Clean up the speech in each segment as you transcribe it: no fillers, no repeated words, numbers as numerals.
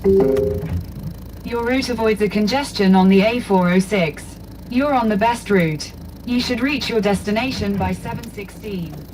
Your route avoids a congestion on the A406. You're on the best route. You should reach your destination by 7:16.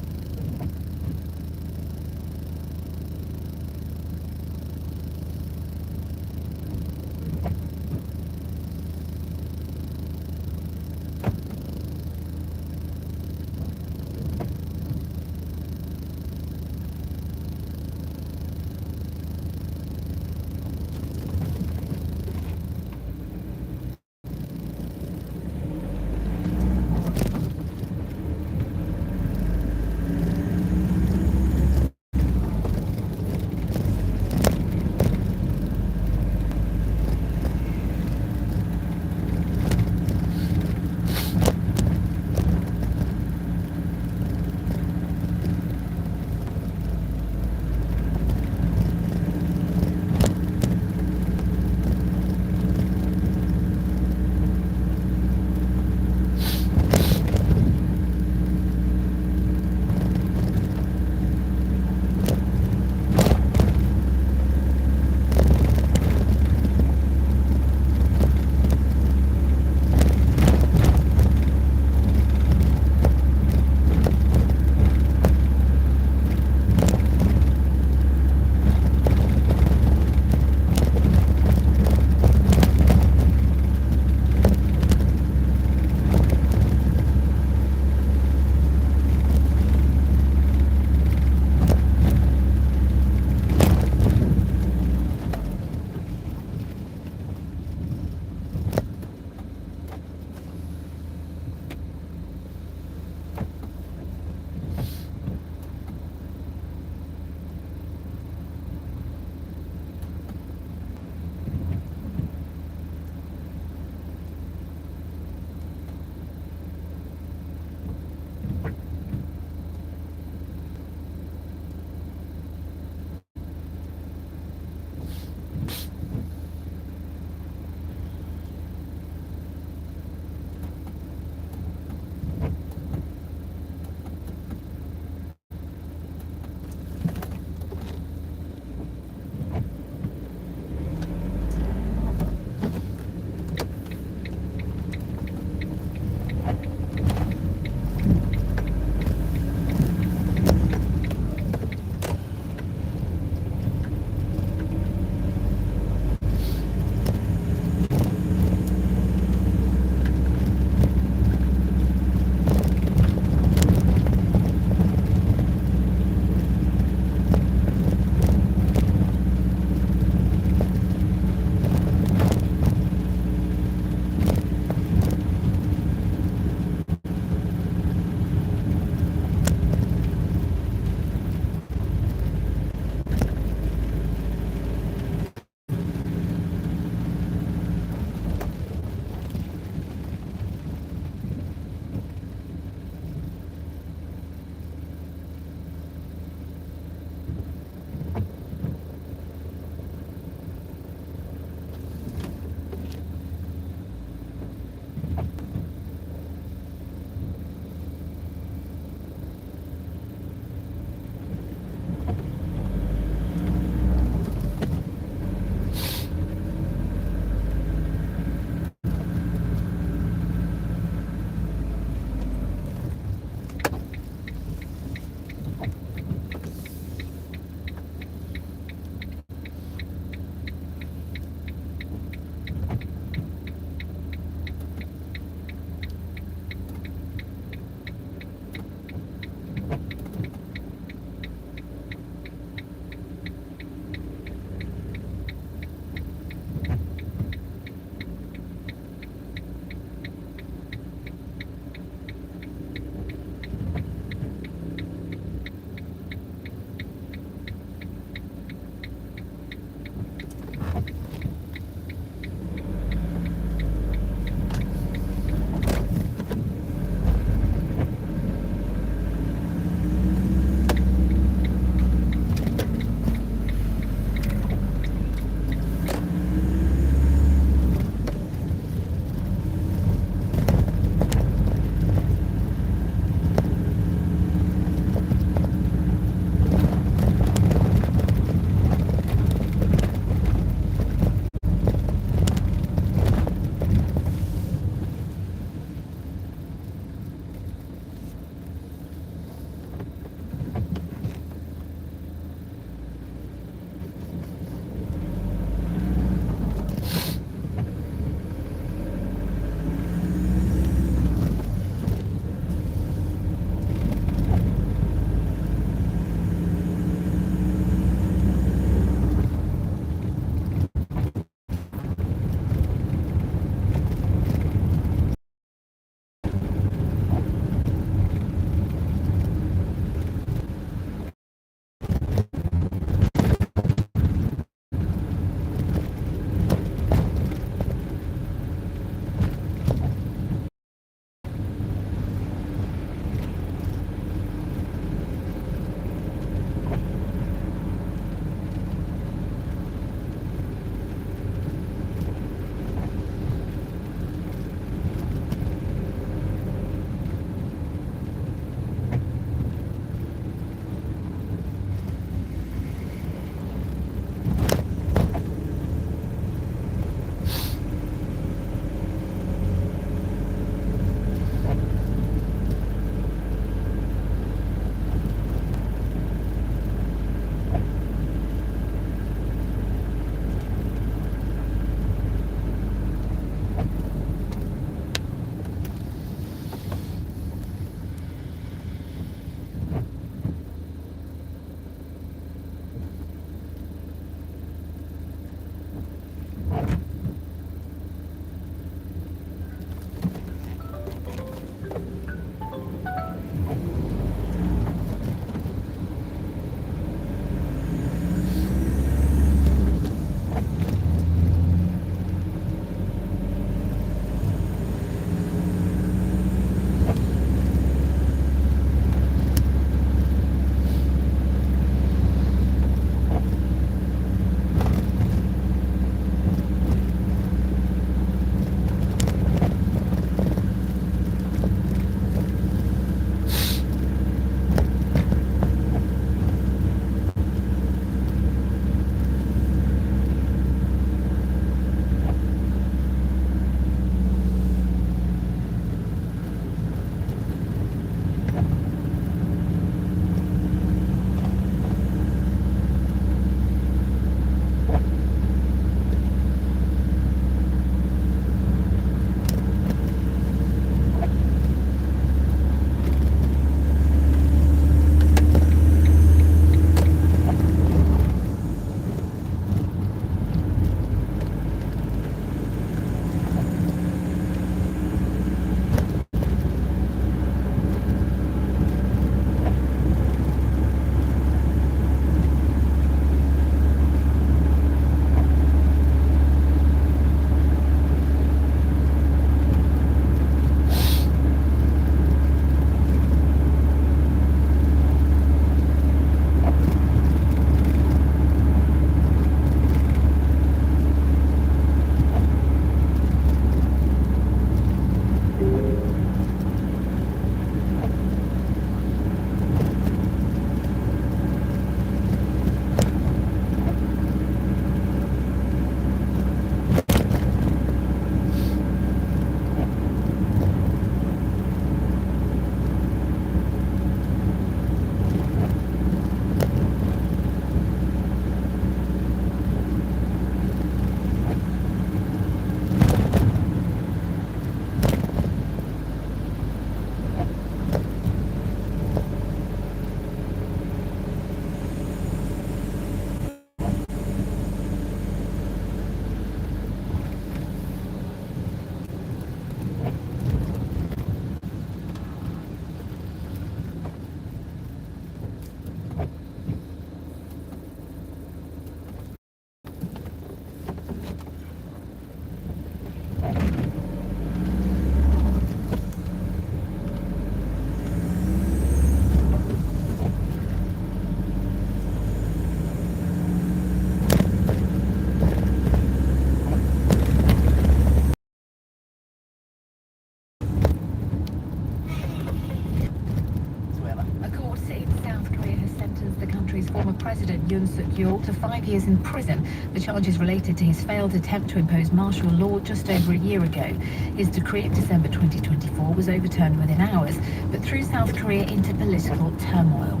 sentenced former President Yoon Suk-yeol to 5 years in prison. The charges related to his failed attempt to impose martial law just over a year ago. His decree of December 2024 was overturned within hours, but threw South Korea into political turmoil.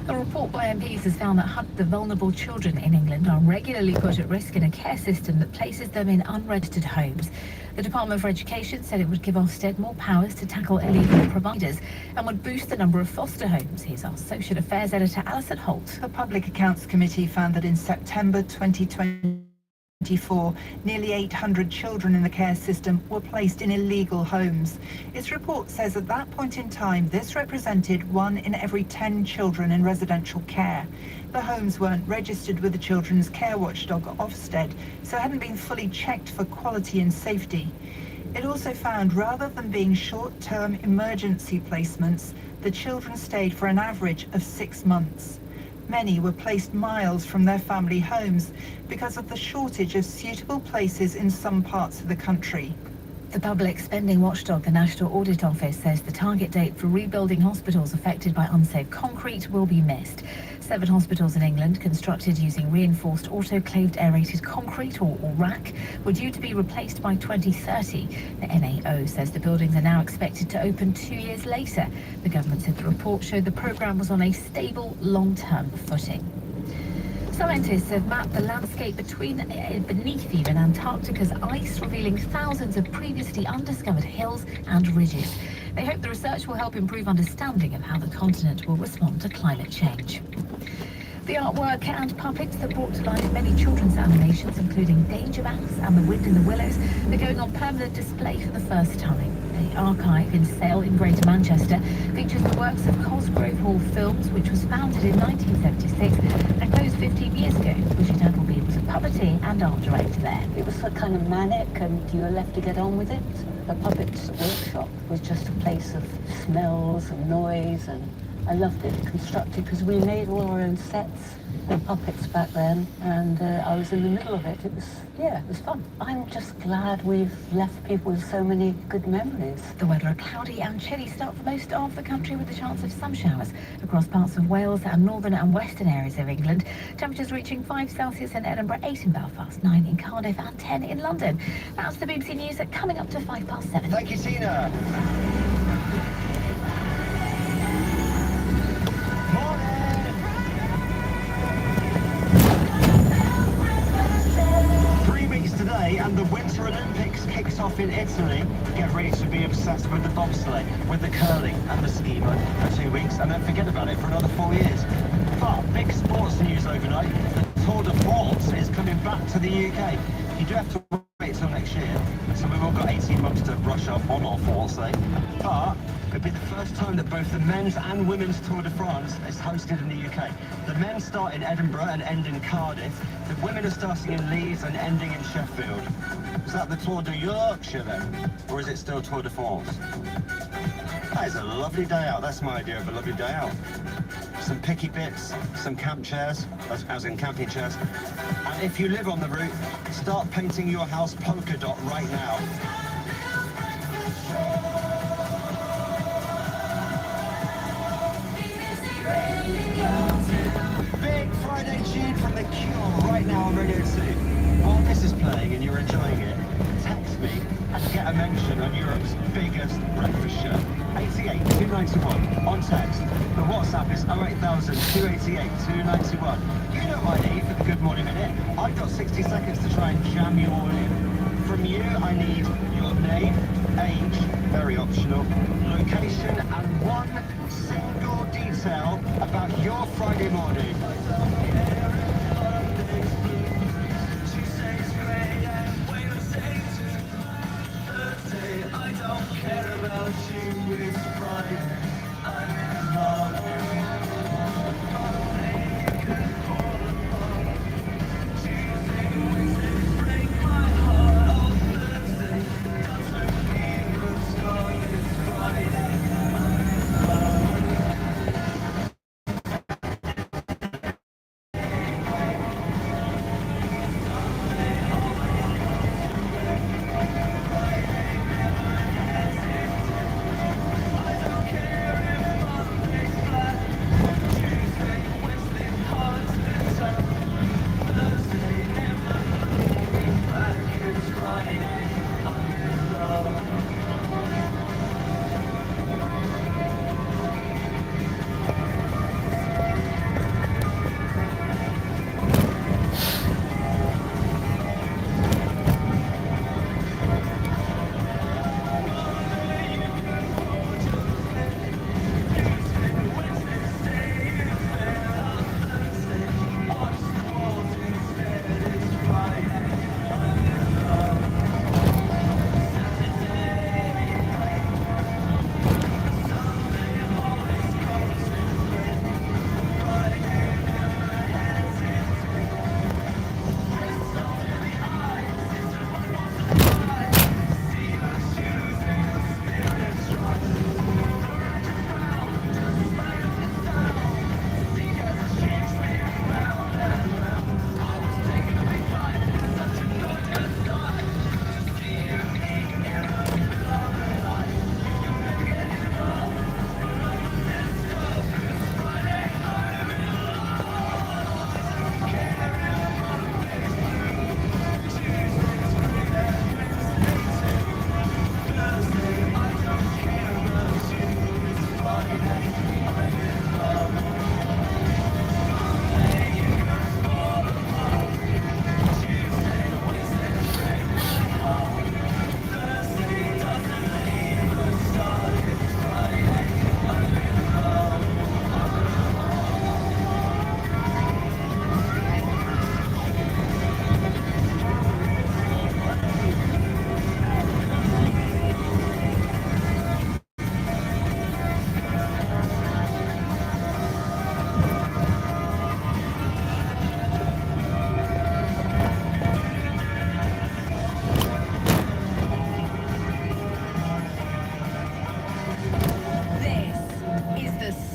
A report by MPs has found that the vulnerable children in England are regularly put at risk in a care system that places them in unregistered homes. The Department for Education said it would give Ofsted more powers to tackle illegal providers and would boost the number of foster homes. Here's our Social Affairs Editor Alison Holt. The Public Accounts Committee found that in September 2024, nearly 800 children in the care system were placed in illegal homes. Its report says at that point in time, this represented 1 in every 10 children in residential care. The homes weren't registered with the Children's Care Watchdog Ofsted, so hadn't been fully checked for quality and safety. It also found rather than being short-term emergency placements, the children stayed for an average of 6 months. Many were placed miles from their family homes because of the shortage of suitable places in some parts of the country. The public spending watchdog, the National Audit Office, says the target date for rebuilding hospitals affected by unsafe concrete will be missed. 7 hospitals in England, constructed using reinforced autoclaved aerated concrete, or RAC, were due to be replaced by 2030. The NAO says the buildings are now expected to open 2 years later. The government said the report showed the programme was on a stable, long-term footing. Scientists have mapped the landscape beneath even Antarctica's ice, revealing thousands of previously undiscovered hills and ridges. They hope the research will help improve understanding of how the continent will respond to climate change. The artwork and puppets that brought to life many children's animations, including Danger Mouse and The Wind in the Willows, are going on permanent display for the first time. The archive in Sale in Greater Manchester features the works of Cosgrove Hall Films, which was founded in 1976 and closed 15 years ago. Bridget Appleby was a puppeteer and art director there. It was kind of manic and you were left to get on with it. The puppet workshop was just a place of smells and noise, and I loved it, constructed, because we made all our own sets and puppets back then, and I was in the middle of it. It was fun. I'm just glad we've left people with so many good memories. The weather a cloudy and chilly start for most of the country, with a chance of some showers across parts of Wales and northern and western areas of England. Temperatures reaching 5 Celsius in Edinburgh, 8 in Belfast, 9 in Cardiff and 10 in London. That's the BBC News at coming up to 7:05. Thank you, Tina. Today, and the Winter Olympics kicks off in Italy. Get ready to be obsessed with the bobsleigh, with the curling and the ski mode for 2 weeks, and then forget about it for another 4 years. But big sports news overnight: the Tour de France is coming back to the UK. You do have to wait till next year, so we've all got 18 months to brush up on our force, but it'll be the first time that both the men's and women's Tour de France is hosted in the UK. The men start in Edinburgh and end in Cardiff. The women are starting in Leeds and ending in Sheffield. Is that the Tour de Yorkshire then? Or is it still Tour de France? That is a lovely day out. That's my idea of a lovely day out. Some picky bits, some camp chairs, as in camping chairs. And if you live on the route, start painting your house polka dot right now. Big Friday tune from The Cure right now on Radio 2. While this is playing and you're enjoying it, text me and get a mention on Europe's biggest breakfast show. 88 291 on text. The WhatsApp is 08000 288 291. You know what I need for the Good Morning Minute. I've got 60 seconds to try and jam you all in. From you, I need your name, age, very optional, location, and one single detail about your Friday morning. I don't care about you, it's Friday. I'm in love.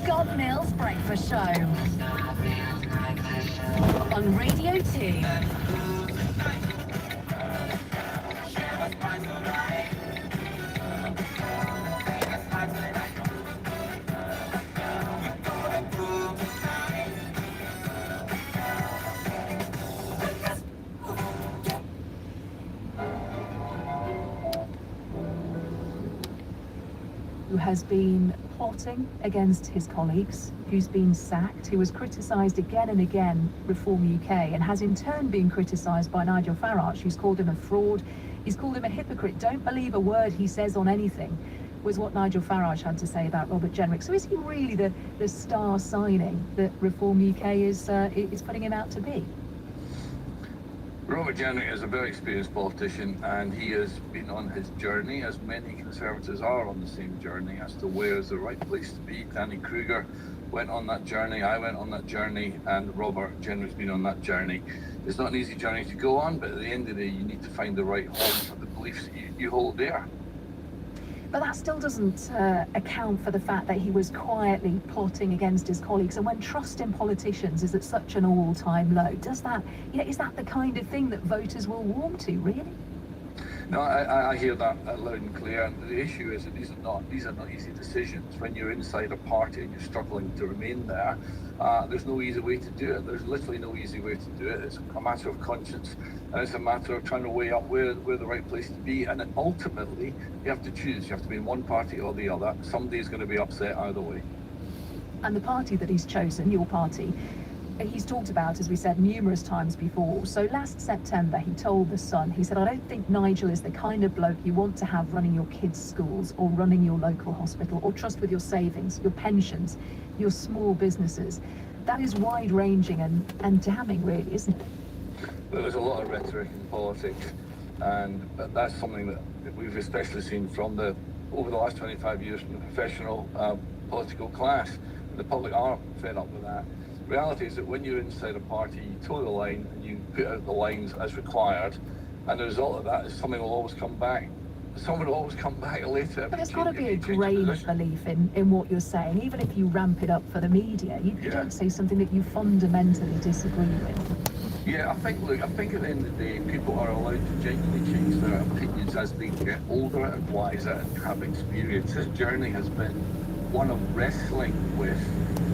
Scott Mills Breakfast Show on Radio 2. Who has been plotting against his colleagues, who's been sacked, who has criticised again and again Reform UK, and has in turn been criticised by Nigel Farage, who's called him a fraud, he's called him a hypocrite. Don't believe a word he says on anything, was what Nigel Farage had to say about Robert Jenrick. So is he really the star signing that Reform UK is putting him out to be? Robert Jenrick is a very experienced politician, and he has been on his journey, as many Conservatives are on the same journey, as to where is the right place to be. Danny Kruger went on that journey, I went on that journey, and Robert Jenrick's been on that journey. It's not an easy journey to go on, but at the end of the day, you need to find the right home for the beliefs that you hold there. But that still doesn't account for the fact that he was quietly plotting against his colleagues. And when trust in politicians is at such an all-time low, is that the kind of thing that voters will warm to, really? No, I hear that loud and clear. And the issue is that these are not easy decisions. When you're inside a party and you're struggling to remain there, there's no easy way to do it. There's literally no easy way to do it. It's a matter of conscience, and it's a matter of trying to weigh up where the right place to be. And then ultimately, you have to choose. You have to be in one party or the other. Somebody's going to be upset either way. And the party that he's chosen, your party, he's talked about, as we said, numerous times before. So last September, he told The Sun, he said, I don't think Nigel is the kind of bloke you want to have running your kids' schools or running your local hospital or trust with your savings, your pensions, your small businesses. That is wide-ranging and damning, really, isn't it? Well, there's a lot of rhetoric in politics, and that's something that we've especially seen over the last 25 years from the professional political class. The public are fed up with that. The reality is that when you're inside a party, you toe the line and you put out the lines as required, and the result of that is something will always come back. Someone will always come back later. But there's got to be a grain of belief in what you're saying, even if you ramp it up for the media. You don't say something that you fundamentally disagree with. Yeah, I think at the end of the day, people are allowed to genuinely change their opinions as they get older and wiser and have experience. This journey has been one of wrestling with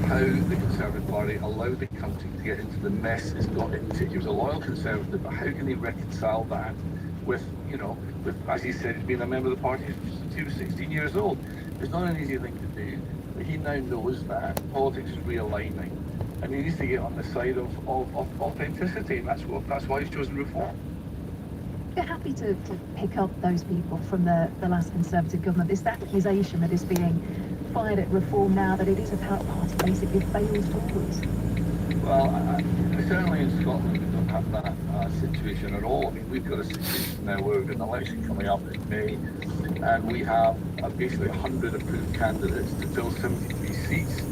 how the Conservative Party allowed the country to get into the mess it's got into. He was a loyal Conservative, but how can he reconcile that with, as he said, he's been a member of the party since he was 16 years old. It's not an easy thing to do, but he now knows that politics is realigning, and he needs to get on the side of authenticity, and that's why he's chosen reform. You're happy to pick up those people from the last Conservative government. This accusation that is being fired at Reform now, that it is a party basically failed forwards. Well, certainly in Scotland we don't have that situation at all. I mean, we've got a situation now where we've got an election coming up in May, and we have basically 100 approved candidates to fill 73 seats.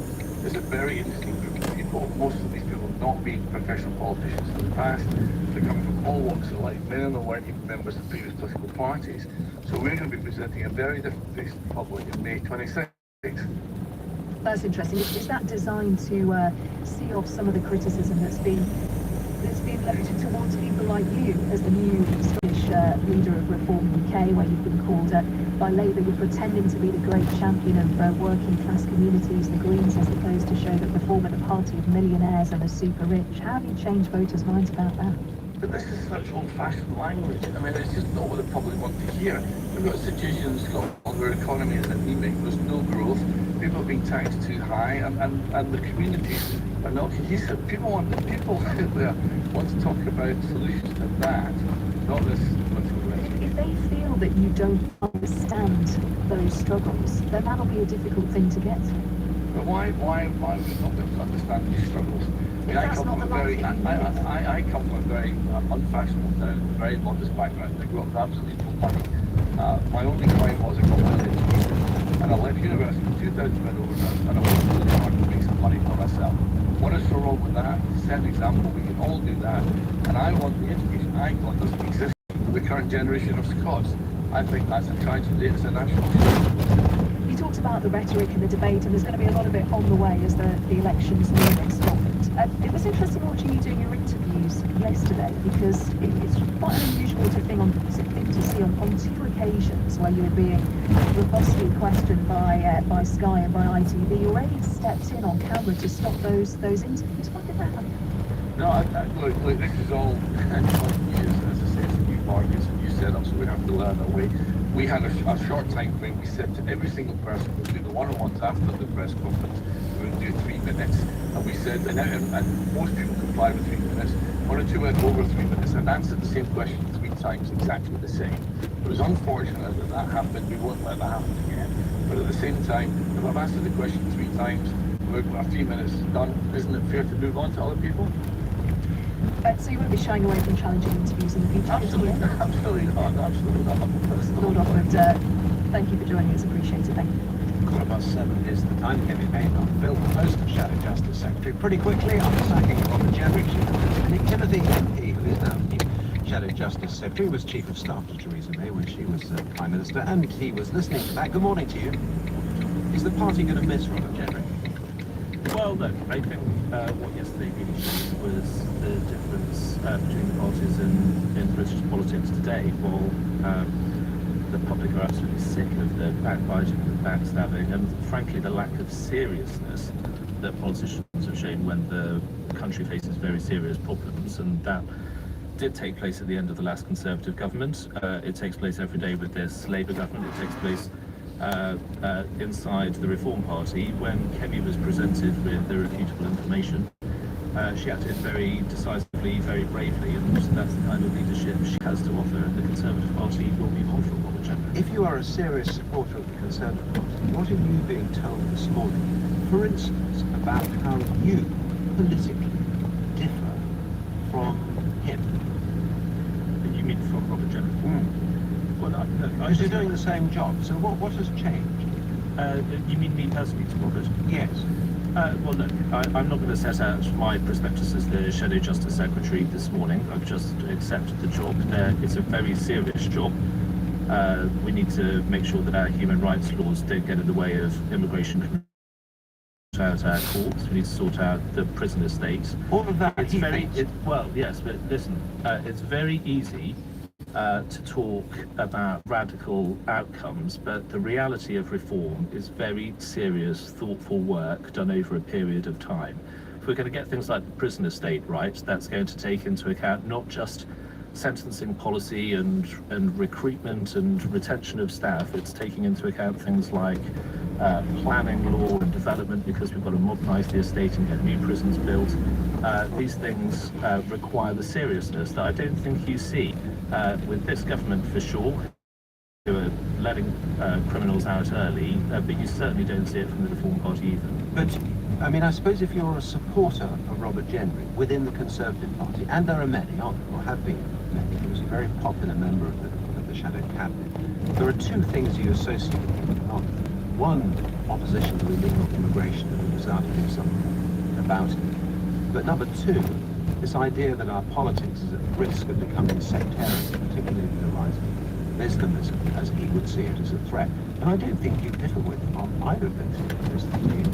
It's a very interesting group of people. Most of these people have not been professional politicians in the past. They're coming from all walks of life. Many of them weren't even members of previous political parties. So we're going to be presenting a very different face to the public in May 26th. That's interesting. Is that designed to see off some of the criticism that's been directed towards people like you as the new Scottish leader of Reform UK, where you've been called by Labour, you're pretending to be the great champion of working class communities, the Greens, as opposed to show that Reform are the party of millionaires and the super rich. How have you changed voters' minds about that? But this is such old-fashioned language. I mean, it's just not what the public want to hear. We've got a situation in Scotland where economy is anemic, there's no growth, people are being taxed too high, and the communities are not cohesive. People out there want to talk about solutions to that, not this political rhetoric. If they feel that you don't understand those struggles, then that'll be a difficult thing to get. But why would we not understand these struggles? I mean, I come from a very unfashionable town, very modest background. I grew up with absolutely no money. My only claim was I got my education, and I left university in 2000 overnight, and I worked really hard to make some money for myself. What is so wrong with that? Set an example. We can all do that. And I want the education I got doesn't exist for the current generation of Scots. I think that's a tragedy. It's a national issue. You talked about the rhetoric and the debate, and there's going to be a lot of it on the way as the elections move in Scotland. It was interesting watching you doing your interviews yesterday, because it's quite an unusual thing to see on two occasions where you were being robustly questioned by Sky and by ITV. You already stepped in on camera to stop those interviews. Why did that happen? No, look, this is all news. As I say, it's new markets and new setups, so we have to learn our way. We had a short time frame. We said to every single person, we'll do the one-on-ones after the press conference, we'll do 3 minutes. And we said, and most people comply with 3 minutes. One or two went over 3 minutes and answered the same question 3 times, exactly the same. It was unfortunate that happened. We won't let that happen again. But at the same time, if I've answered the question 3 times, we're 3 minutes done, isn't it fair to move on to other people? So you won't be shying away from challenging interviews in the future? Absolutely not. Lord Offord, thank you for joining us. Appreciate it. Thank you. 7:15 is the time. Kevin Payne on Phil, the post of Shadow Justice Secretary. Pretty quickly, after sacking Robert Jenrick, Nick Timothy MP, who is now the new Shadow Justice Secretary, was Chief of Staff to Theresa May when she was Prime Minister, and he was listening to that. Good morning to you. Is the party going to miss Robert Jenrick? Well, no, I think what yesterday really showed was the difference between the parties in British politics today. While the public are absolutely sick of the backbiting and the backstabbing, and frankly the lack of seriousness that politicians have shown when the country faces very serious problems, and that did take place at the end of the last Conservative government. It takes place every day with this Labour government. It takes place inside the Reform Party. When Kemi was presented with irrefutable information, she acted very decisively, very bravely, and that's the kind of leadership she has to offer. The Conservative Party will be on for Robert Jenrick. If you are a serious supporter of the Conservative Party, what are you being told this morning, for instance, about how you politically differ from him? You mean from Robert Jenrick? Well, Because you're doing the same job, so what has changed? You mean me personally to Robert? Yes. Well, look, I'm not going to set out my prospectus as the Shadow Justice Secretary this morning. I've just accepted the job. It's a very serious job. We need to make sure that our human rights laws don't get in the way of immigration out our courts. We need to sort out the prison estates. All of that. It's very well, yes, but listen, it's very easy to talk about radical outcomes, but the reality of reform is very serious, thoughtful work done over a period of time. If we're going to get things like the prison estate right, that's going to take into account not just sentencing policy and recruitment and retention of staff, it's taking into account things like planning, law and development, because we've got to modernise the estate and get new prisons built. These things require the seriousness that I don't think you see with this government for sure, who are letting criminals out early, but you certainly don't see it from the Reform Party either. But, I mean, I suppose if you're a supporter of Robert Jenrick within the Conservative Party, and there are many, aren't there, or have been many, he was a very popular member of the Shadow Cabinet, there are two things you associate with him, aren't there? One, opposition to illegal immigration, and the desire to do something about it. But number two, this idea that our politics is at risk of becoming sectarian, particularly with the rise of Islamism, as he would see it, as a threat. And I don't think you differ with him on either of those things.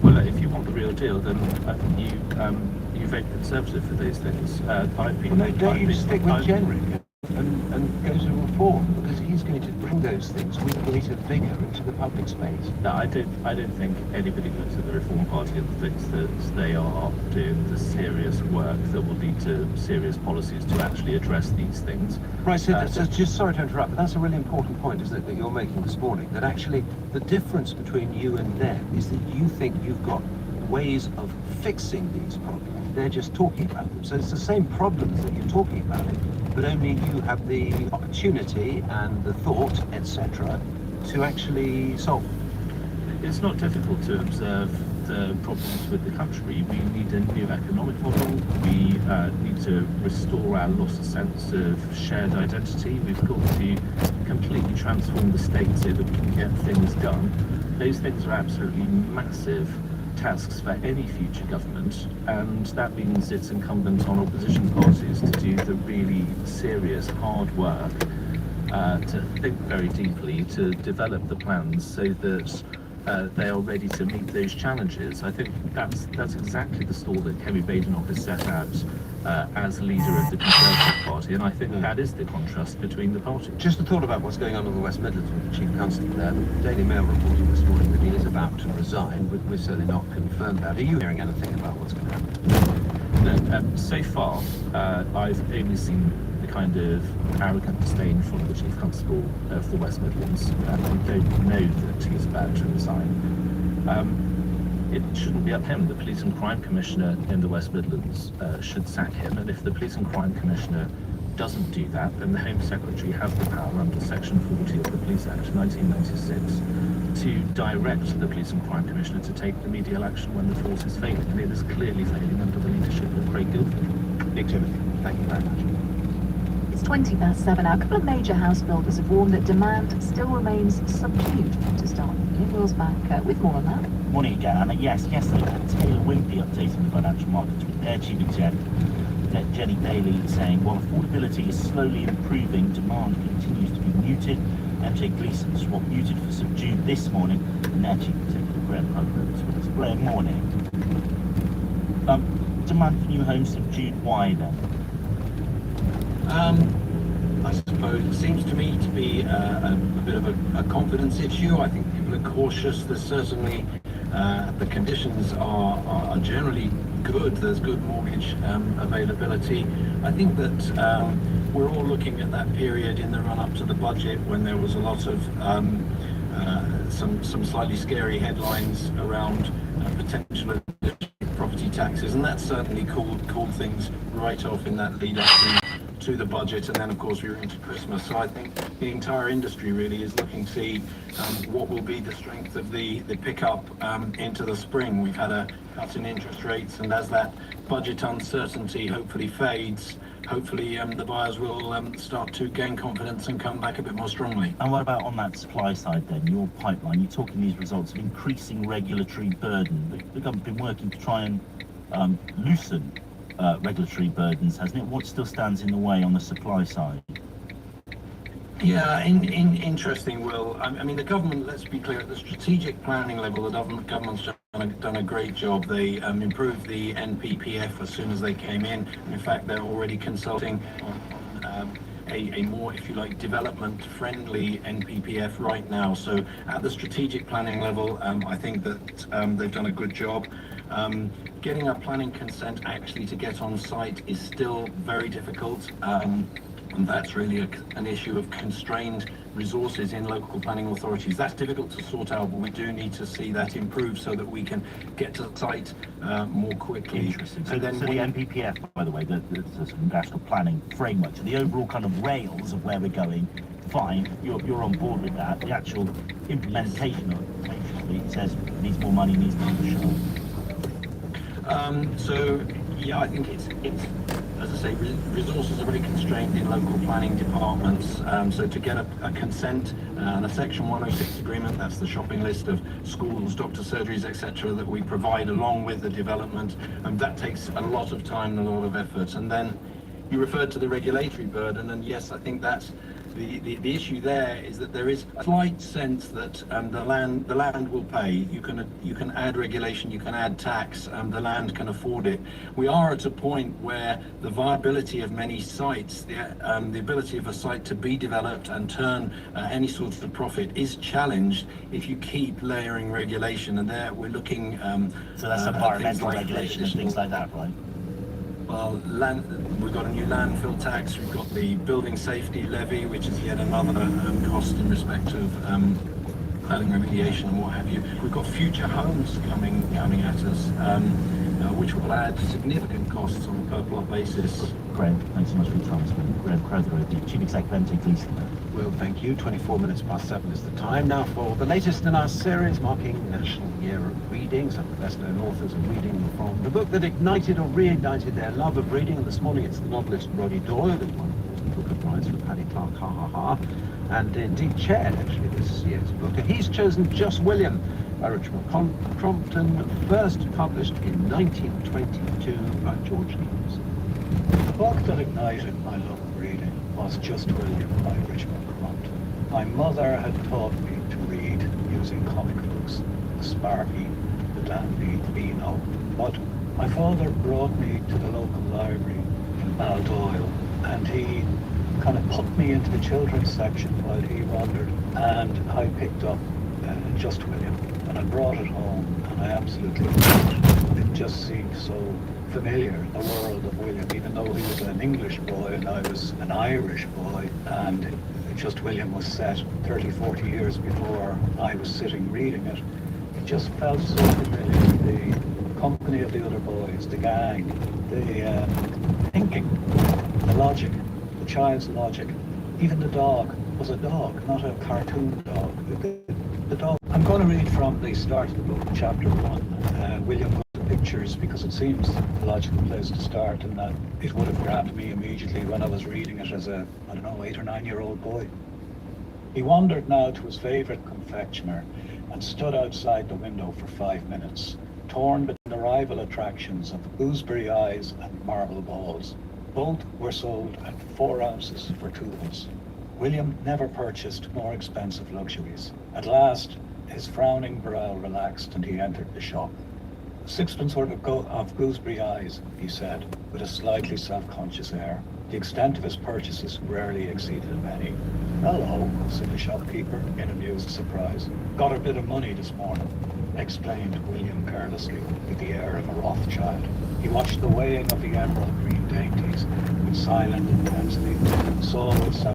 Well, if you want the real deal, then I think you vote Conservative for these things. Don't you stick with Jenrick and go to reform, because he's going to bring those things with greater vigour into the public space. No, I don't think anybody looks at the Reform Party and thinks that they are doing the serious work that will lead to serious policies to actually address these things. Right, so just sorry to interrupt, but that's a really important point, isn't it, that you're making this morning, that actually the difference between you and them is that you think you've got ways of fixing these problems. They're just talking about them. So it's the same problems that you're talking about, but only you have the opportunity and the thought, etc., to actually solve them. It's not difficult to observe the problems with the country. We need a new economic model. We need to restore our lost sense of shared identity. We've got to completely transform the state so that we can get things done. Those things are absolutely massive tasks for any future government, and that means it's incumbent on opposition parties to do the really serious, hard work to think very deeply, to develop the plans so that they are ready to meet those challenges. I think that's exactly the stall that Kemi Badenoch has set out as leader of the Conservative Party, and I think that is the contrast between the parties. Just a thought about what's going on in the West Midlands with the Chief Constable there. The Daily Mail reporting this morning that he is about to resign. We're certainly not confirmed that. Are you hearing anything about what's going to happen? No, so far, I've only seen the kind of arrogant disdain from the Chief Constable of the West Midlands. I don't know that he's about to resign. It shouldn't be up him. The Police and Crime Commissioner in the West Midlands should sack him, and if the Police and Crime Commissioner doesn't do that, then the Home Secretary has the power under Section 40 of the Police Act 1996 to direct the Police and Crime Commissioner to take remedial action when the force is failing, and it is clearly failing under the leadership of Craig Guildford. Nick Timothy, thank you very much. It's 7:20 now. A couple of major house builders have warned that demand still remains subdued to start the year. Will's back with more on that. Morning again, Anna. Yes, yesterday we had Taylor Wimpey updating the financial markets with their chief exec, Jenny Bailey, saying while affordability is slowly improving, demand continues to be muted. MJ Gleeson swapped muted for subdued this morning, and their chief executive, Graham Crowther, as well as Graham, morning. Demand for new homes subdued, why then? I suppose it seems to me to be a bit of a confidence issue. I think people are cautious. There's certainly the conditions are generally good. There's good mortgage availability. I think that we're all looking at that period in the run-up to the budget when there was a lot of some slightly scary headlines around potential property taxes, and that certainly cooled things right off in that lead up to the budget, and then of course we were into Christmas. So I think the entire industry really is looking to see what will be the strength of the pickup into the spring. We've had a cut in interest rates, and as that budget uncertainty hopefully fades, hopefully the buyers will start to gain confidence and come back a bit more strongly. And what about on that supply side then, your pipeline? You talk in these results of increasing regulatory burden. The government's been working to try and loosen regulatory burdens, hasn't it? What still stands in the way on the supply side? Yeah, interesting, Will. I mean, the government, let's be clear, at the strategic planning level, the government's done a great job. They improved the NPPF as soon as they came in. In fact, they're already consulting on a more, if you like, development-friendly NPPF right now. So at the strategic planning level, I think that they've done a good job. Getting a planning consent actually to get on site is still very difficult. And that's really an issue of constrained resources in local planning authorities. That's difficult to sort out, but we do need to see that improve so that we can get to the site more quickly. Interesting. So the NPPF, by the way, the sort of national planning framework, so the overall kind of rails of where we're going, fine, you're on board with that. The actual implementation of it says needs more money, needs more show. So yeah, I think it's as I say, resources are very constrained in local planning departments. So to get a consent and a Section 106 agreement, that's the shopping list of schools, doctor surgeries, etc., that we provide along with the development, and that takes a lot of time and a lot of effort. And then you referred to the regulatory burden, and yes, I think that's the issue there is that there is a slight sense that the land will pay. You can add regulation, you can add tax, the land can afford it. We are at a point where the viability of many sites, the ability of a site to be developed and turn any sort of profit is challenged if you keep layering regulation, and there we're looking so that's environmental regulation and things like that, right? Well, we've got a new landfill tax, we've got the building safety levy, which is yet another cost in respect of planning remediation and what have you. We've got future homes coming at us, which will add significant costs on a per plot basis. Graham, thanks so much for your time. Graham Crowther, the Chief Executive, MJ Gleeson. Well, thank you. 24 minutes past 7 is the time now for the latest in our series marking National Year of Reading. Some of the best-known authors are reading from the book that ignited or reignited their love of reading. And this morning it's the novelist Roddy Doyle, who won the Booker Prize for Paddy Clark, ha ha ha, and indeed chaired actually this year's book. And he's chosen Just William by Richard Crompton, first published in 1922 by George News. The book that ignited my love of reading was Just William by Richard Crompton. My mother had taught me to read using comic books, the Sparky, the Dandy, the Beano. But my father brought me to the local library in Baldoyle, and he kind of put me into the children's section while he wandered, and I picked up Just William, and I brought it home, and I absolutely loved it. It just seemed so familiar, the world of William, even though he was an English boy and I was an Irish boy, and Just William was set 30, 40 years before I was sitting reading it. It just felt so familiar, the company of the other boys, the gang, the thinking, the logic, the child's logic. Even the dog was a dog, not a cartoon dog. The dog. I'm going to read from the start of the book, chapter 1. William goes to pictures because it seems the logical place to start, and that it would have grabbed me immediately when I was reading it as a, 8 or 9 year old boy. He wandered now to his favourite confectioner and stood outside the window for 5 minutes, torn between the rival attractions of gooseberry eyes and marble balls. Both were sold at 4 ounces for 2s. William never purchased more expensive luxuries. At last, his frowning brow relaxed and he entered the shop. "Sixpence worth of gooseberry eyes," he said, with a slightly self-conscious air. The extent of his purchases rarely exceeded a penny. "Hello," said the shopkeeper in amused surprise. "Got a bit of money this morning," explained William carelessly, with the air of a Rothschild. He watched the weighing of the emerald green dainties with silent intensity, saw with